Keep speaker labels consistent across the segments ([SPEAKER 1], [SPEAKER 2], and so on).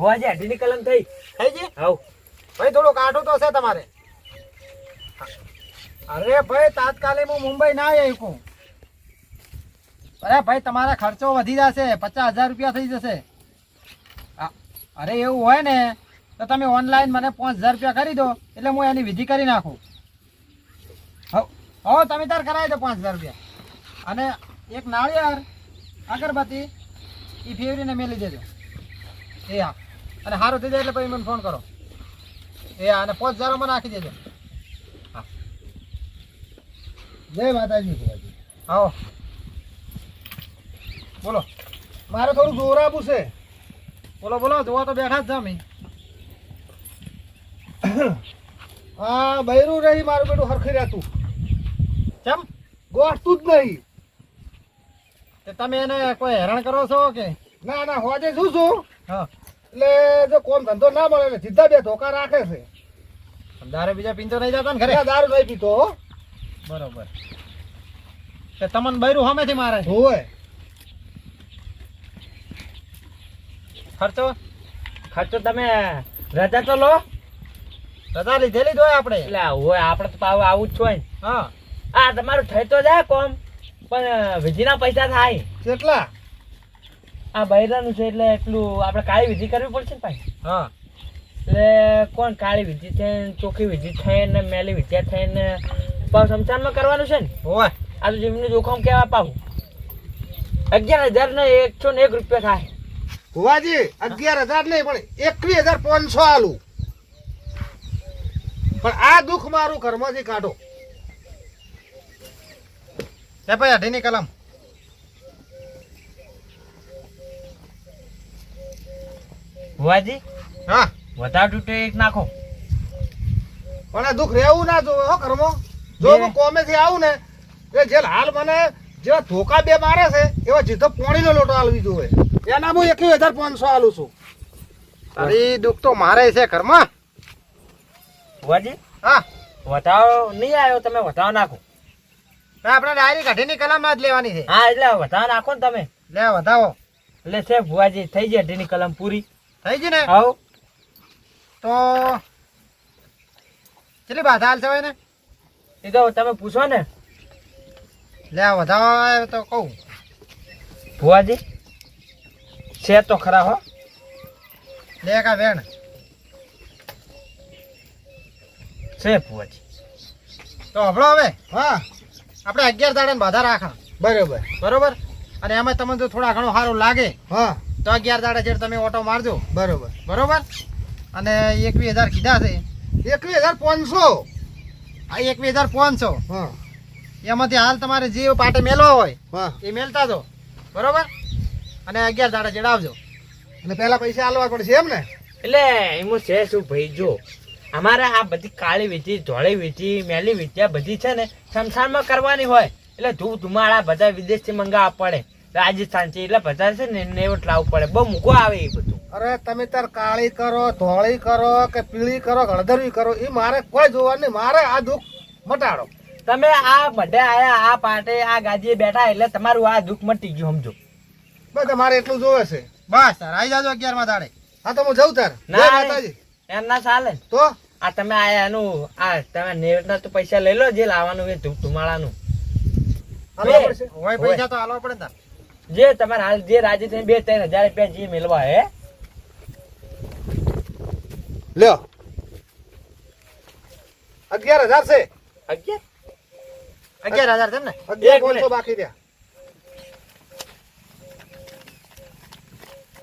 [SPEAKER 1] હોવાજી અઢીની કલમ થઈ
[SPEAKER 2] ગઈ?
[SPEAKER 1] હવ
[SPEAKER 2] ભાઈ થોડું કાઢું તો છે તમારે. અરે ભાઈ તાત્કાલિક હું મુંબઈ ના આવી શકું. અરે ભાઈ તમારા ખર્ચો વધી જશે, 50,000 રૂપિયા થઈ જશે. અરે એવું હોય ને તો તમે ઓનલાઈન મને 5,000 રૂપિયા કરી દો એટલે હું એની વિધિ કરી નાખું. હો તમે તાર કરાવી દો 5,000 રૂપિયા. અને એક નાળિયેર અગરબત્તી એ ફેવરીને મેલી દેજો. એ હા, અને સારું થઈ જાય એટલે પછી મને ફોન કરો. એ હા, અને 5,000 માં નાખી દેજો. હા, જય માતાજી. આવો બોલો. મારે થોડું દોરાવું છે. બોલો બોલો, જોવા તો બેઠા જ છે અમે. હા, બૈરું રહી મારું બેટું હરખી રહેતું. કેમ ગોઠતું જ નહીં? તમે એને કોઈ હેરાન કરો છો કે? ના ના, હોજે શું છું. હા, એટલે જો કોમ ધંધો ના મળે એટલે સીધા બે ધોકા રાખે છે. દારૂ બીજા પીતો નહીં જતા ને ઘરે? દારૂ નહીં પીતો. બરોબર. તમને બૈરું સામેથી મારે હોય.
[SPEAKER 1] ખર્ચો તમે રજા તો લો.
[SPEAKER 2] રજા લીધેલી જ હોય આપણે.
[SPEAKER 1] એટલે હોય આપણે તો પાવ આવું જ હોય ને.
[SPEAKER 2] હા,
[SPEAKER 1] આ તમારું થઈ તો જાય કોમ, પણ વિધિના પૈસા થાય
[SPEAKER 2] કેટલા?
[SPEAKER 1] આ બૈરાનું છે એટલે એટલું આપણે કાળી વિધિ કરવી પડશે ને ભાઈ.
[SPEAKER 2] હા,
[SPEAKER 1] એટલે કોણ કાળી વિધિ થઈને, ચોખ્ખી વિધિ થઈને, મેલી વિધિ થઈને પાવ સમસાનમાં કરવાનું છે ને.
[SPEAKER 2] હોય.
[SPEAKER 1] આ તો જીવનું જોખમ કેવા પાવું 11,000 ને 101 રૂપિયા થાય.
[SPEAKER 2] ભુવાજી 11,000 નહીં પણ 21,500 આલું. પણ આ દુઃખ મારું ઘરમાંથી કાઢો. હે ભાઈ, અઢીની કલમ.
[SPEAKER 1] ભુવાજી
[SPEAKER 2] હા,
[SPEAKER 1] વધારે તૂટે એક નાખો.
[SPEAKER 2] પણ આ દુઃખ રહેવું ના જોવે હો ઘરમાં. જો હું કોમેથી આવું ને એ જેલ હાલ મને જેવા ધોકા બે મારે છે એવા જીધો પોણીનો લોટો આલવી જોવે. એના હું 21,500 આલું છું. અરે દુઃખ તો મારે છે ઘરમાં.
[SPEAKER 1] ભુવાજી
[SPEAKER 2] હા,
[SPEAKER 1] વધારો નહીં આવ્યો, તમે વધારો નાખો.
[SPEAKER 2] આપણે ડાયરી અઢીની કલમ જ લેવાની છે.
[SPEAKER 1] હા, એટલે વધારો નાખો ને તમે.
[SPEAKER 2] લે વધાવો.
[SPEAKER 1] એટલે છે ભુવાજી થઈ જાય અઢીની કલમ પૂરી
[SPEAKER 2] થઈ ગઈ ને?
[SPEAKER 1] આવ
[SPEAKER 2] તો કેટલી બાધા હાલ છે ને?
[SPEAKER 1] એ તો તમે પૂછો ને.
[SPEAKER 2] લે વધાવો તો કહું.
[SPEAKER 1] ભુવાજી છે તો ખરા હો.
[SPEAKER 2] લે કા વેણ
[SPEAKER 1] છે ભુવાજી.
[SPEAKER 2] તો હભળો હવે. હા, આપણે 11 દાડા બાધા રાખા. બરોબર બરોબર. અને એમાં તમને જો થોડા ઘણો સારું લાગે હા તો 11 દાડા જેડ તમે ઓટો મારજો. બરોબર બરોબર. અને 21,000 કીધા છે. 21,500. આ 21,500. હા, એમાંથી હાલ તમારે જે પાટે મેલવા હોય એ મેલતા દો. બરોબર. અને 11 દાડા જેડ આવજો. અને પહેલા પૈસા આલવા પડશે એમ ને?
[SPEAKER 1] એટલે એમાં છે શું ભાઈ, જો અમારે આ બધી કાળી વિધિ, ધોળી વિધિ, મેલી વિધિ આ બધી છે ને શમશાનમાં કરવાની હોય. એટલે ધૂપ ધુમાડા બધા વિદેશથી મંગાવવા પડે, રાજસ્થાનથી. એટલે બધા છે ને નેવટ લાવવું પડે, બહુ મૂકવા આવે એ બધું.
[SPEAKER 2] અરે તમે તાર કાળી કરો, ધોળી કરો કે પીળી કરો, હળદરવી કરો, એ મારે કોઈ જોવાનું નહીં. મારે આ દુઃખ મટાડો.
[SPEAKER 1] તમે આ બધે આયા, આ પાટે આ ગાદીએ બેઠા એટલે તમારું આ દુઃખ મટી ગયું સમજો.
[SPEAKER 2] બસ મારે એટલું જોવે છે. બસ તાર આવી જાજો 11માં દાડે. હા, તો હું જઉં તાર.
[SPEAKER 1] ના એમ ના ચાલે.
[SPEAKER 2] તો
[SPEAKER 1] આ તમે આયા એનું આ તમે નેવટના તો પૈસા લઈ લો, જે લાવવાનું એ ધૂપ ધુમાડાનું.
[SPEAKER 2] પૈસા તો આલવા પડે તાર.
[SPEAKER 1] જે તમારે હાલ જે રાજી થઈને 2-3 હજાર રૂપિયા જે મેળવા હે
[SPEAKER 2] લ્યો. 11,000 છે. 11,000 છે ને? 11,500 બાકી રહ્યા.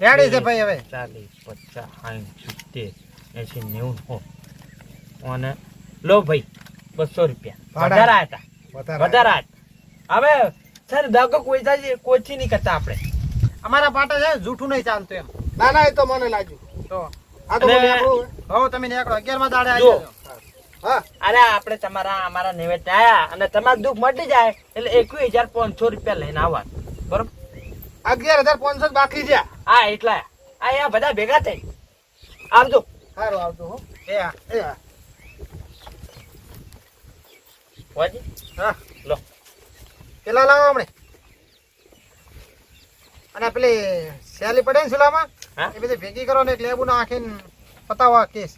[SPEAKER 2] રેડી છે ભાઈ. હવે
[SPEAKER 1] 40, 50, 60, 70, 80, 90 અને લો ભાઈ 200 રૂપિયા વધારે હતા. વધારે હવે સર દગો કોઈથી નહીં કરતા આપણે.
[SPEAKER 2] અમારા પાટે છે જૂઠું નહીં ચાલતું એમ. ના ના, એ તો મને લાગ્યું. તો આ તો હવે તમે નીકળો 11માં દાડે આવી જાજો. હા,
[SPEAKER 1] અરે આપણે અમારા નિવેદ આયા અને તમારું દુઃખ મટી જાય એટલે 21,500 રૂપિયા લઈને આવવા. બરોબર?
[SPEAKER 2] 11,500 બાકી છે.
[SPEAKER 1] હા, એટલા આ બધા ભેગા થઈ આવજો.
[SPEAKER 2] સારું આવજો હો. એ હા.
[SPEAKER 1] વાજી
[SPEAKER 2] હા,
[SPEAKER 1] લો
[SPEAKER 2] પેલા લાવો હમણે. અને પેલી સેલી પડે ને સુલામાં
[SPEAKER 1] હા?
[SPEAKER 2] એ બધી ભેગી કરો ને એક લેબુ નાખીને પતાવો આ કેસ.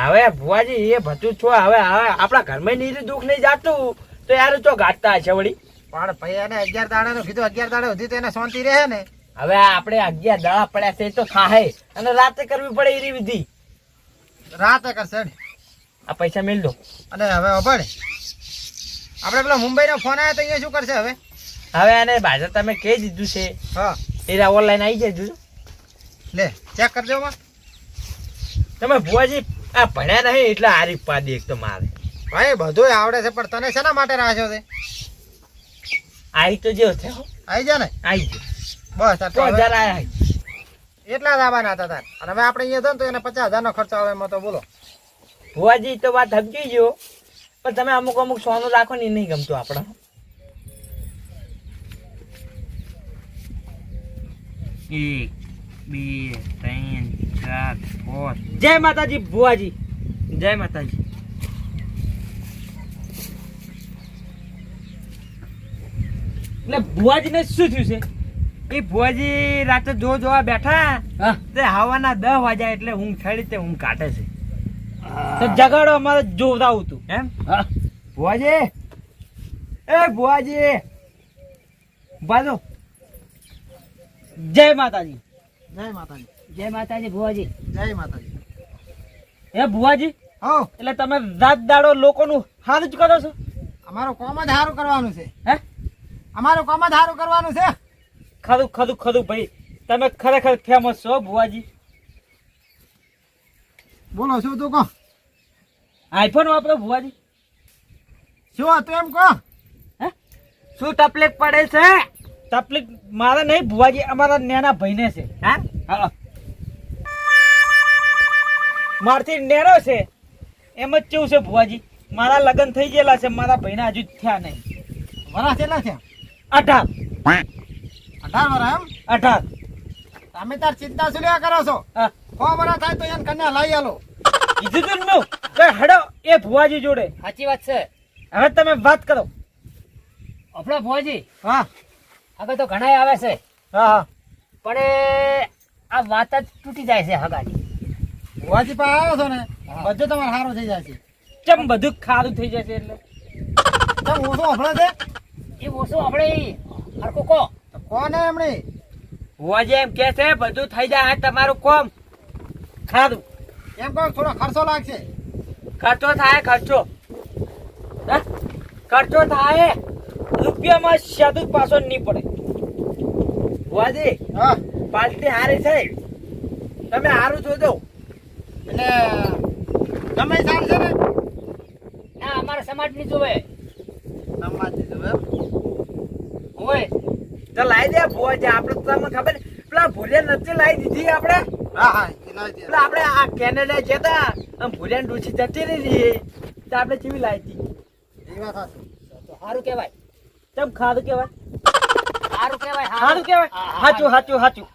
[SPEAKER 1] હવે ભુવાજી એ બધું છો હવે આપણા ઘરમાં નીર દુઃખ નહીં જાતું તો યાર તો ગાતા છે વળી.
[SPEAKER 2] પણ ભાઈ એને 11 દાડાનું કીધું, 11 દાડા સુધી તો એને શાંતિ રહે ને.
[SPEAKER 1] હવે આપણે 11 દાડા પડ્યા છે એ તો થાય અને રાતે કરવી પડે એવી વિધિ.
[SPEAKER 2] રાતે કરશે ને.
[SPEAKER 1] આ પૈસા મેળ દો.
[SPEAKER 2] અને હવે અભણ આપણે પેલા મુંબઈનો ફોન આવ્યો તો અહીંયા શું કરશે હવે?
[SPEAKER 1] હવે આને ભાષા તમે કહી દીધું છે
[SPEAKER 2] હા
[SPEAKER 1] એ ઓનલાઈન આવી જજો.
[SPEAKER 2] લે ચેક કરજો માં.
[SPEAKER 1] તમે ભુવાજી આ ભણ્યા નહીં એટલે હારી પાડી એક તો મારે.
[SPEAKER 2] ભાઈ બધું આવડે છે પણ તને શેના માટે રાખ્યો છે?
[SPEAKER 1] આવી તો જેવો થયો
[SPEAKER 2] આવી જા ને.
[SPEAKER 1] આવી ગયો.
[SPEAKER 2] બસ આ તો
[SPEAKER 1] તો
[SPEAKER 2] હવે
[SPEAKER 1] હજાર આયા.
[SPEAKER 2] એટલા જ આવવાના હતા તાર. અને હવે આપણે અહીંયા તો એને 50,000 નો ખર્ચો આવે એમાં તો બોલો.
[SPEAKER 1] ભુવાજી તો વાત સમજી ગયો પણ તમે અમુક અમુક સોનું રાખો ને એ નહીં ગમતું આપણે. એક બે ત્રણ ચાર પાંચ. જય માતાજી ભુવાજી. જય માતાજી. એટલે ભુવાજી ને શું થયું છે? એ ભુવાજી રાતે જોવા બેઠા તે હવાના 10 વાગ્યા એટલે ઊંઘ છડી તે ઊંઘ કાઢે છે. તો જગાડો અમારે જોવતા આવતું એમ. ભુવાજી એ ભુવાજી બાજો. જય માતાજી.
[SPEAKER 2] જય માતાજી.
[SPEAKER 1] જય માતાજી ભુવાજી.
[SPEAKER 2] જય માતાજી.
[SPEAKER 1] એ ભુવાજી
[SPEAKER 2] હો
[SPEAKER 1] એટલે તમે રાત દાડો લોકોનું સારું જ કરો છો?
[SPEAKER 2] અમારું કામ જ સારું કરવાનું છે.
[SPEAKER 1] હે
[SPEAKER 2] અમારું કામ જ સારું કરવાનું છે.
[SPEAKER 1] ખરું ખરું ખરું ભાઈ તમે ખરેખર ફેમસ છો ભુવાજી.
[SPEAKER 2] બોલો શું તું કહો?
[SPEAKER 1] આઈફોન વાપરો ભુવાજી?
[SPEAKER 2] શું હતું એમ કહો?
[SPEAKER 1] હે શું તકલીફ પડે છે? તકલીફ મારા નહીં ભુવાજી, અમારા નાના ભાઈને છે. હા મારથી નેરો છે એમ જ કેવું છે ભુવાજી. મારા લગ્ન થઈ ગયેલા છે, મારા ભાઈના હજુ થયા નહીં.
[SPEAKER 2] વરા કેટલા છે?
[SPEAKER 1] 18.
[SPEAKER 2] 18 વરા એમ?
[SPEAKER 1] 18.
[SPEAKER 2] તમે તાર ચિંતા શું લેવા કરો છો?
[SPEAKER 1] હા
[SPEAKER 2] 6 વરા થાય તો એને કન્યા લાવી આલો.
[SPEAKER 1] કીધું તું ને કે હડો એ ભુવાજી જોડે.
[SPEAKER 3] સાચી વાત છે.
[SPEAKER 1] હવે તમે વાત કરો.
[SPEAKER 3] આપણો ભુવાજી
[SPEAKER 2] હા
[SPEAKER 3] હવે તો ઘણા આવે છે
[SPEAKER 1] હા હા
[SPEAKER 3] પણ એ આ વાત જ તૂટી જાય છે હગાની.
[SPEAKER 2] ભુવાજી પાસે આવ્યો છો ને બધું તમારે સારું થઈ જાય છે.
[SPEAKER 1] ચમ બધું ખારું થઈ જશે એટલે
[SPEAKER 2] તમે ઓછો હફળો છે
[SPEAKER 3] એ ઓછું આપણે હરકો કહો.
[SPEAKER 2] તો કોને એમણે?
[SPEAKER 1] ભુવાજી એમ કે છે બધું થઈ જાય તમારું કોમ ખારું.
[SPEAKER 2] એમ કહો થોડો ખર્ચો લાગશે.
[SPEAKER 1] ખર્ચો થાય ખર્ચો. હા? ખર્ચો થાય રૂપિયામાં સાદું પાછો નહીં પડે. ભુવાજી
[SPEAKER 2] હા
[SPEAKER 1] પાર્ટી હારી છે તમે હારું જોજો.
[SPEAKER 2] એટલે ગમે સારું છે ને?
[SPEAKER 3] ના અમારા સમાજની જોવે
[SPEAKER 2] સમાજની જોવે એમ?
[SPEAKER 3] હોય
[SPEAKER 1] તો લાવી દે ભુવાજી. આપણે તો તમને ખબર ને, પેલા ભૂરિયા નથી લાવી દીધી આપણે.
[SPEAKER 2] હા હા એ લાવી દે.
[SPEAKER 1] એટલે આપણે આ કેનેડા જતા આમ ભૂરિયા ડૂસી જતી રહી તો આપણે કેવી લાવી હતી?
[SPEAKER 2] એ વાત સાચી.
[SPEAKER 3] તો સારું કહેવાય.
[SPEAKER 1] ચમ ખારું કહેવાય?
[SPEAKER 3] સારું કહેવાય.
[SPEAKER 1] સારું કહેવાય.
[SPEAKER 3] હા, હા,
[SPEAKER 1] સાચું સાચું સાચું.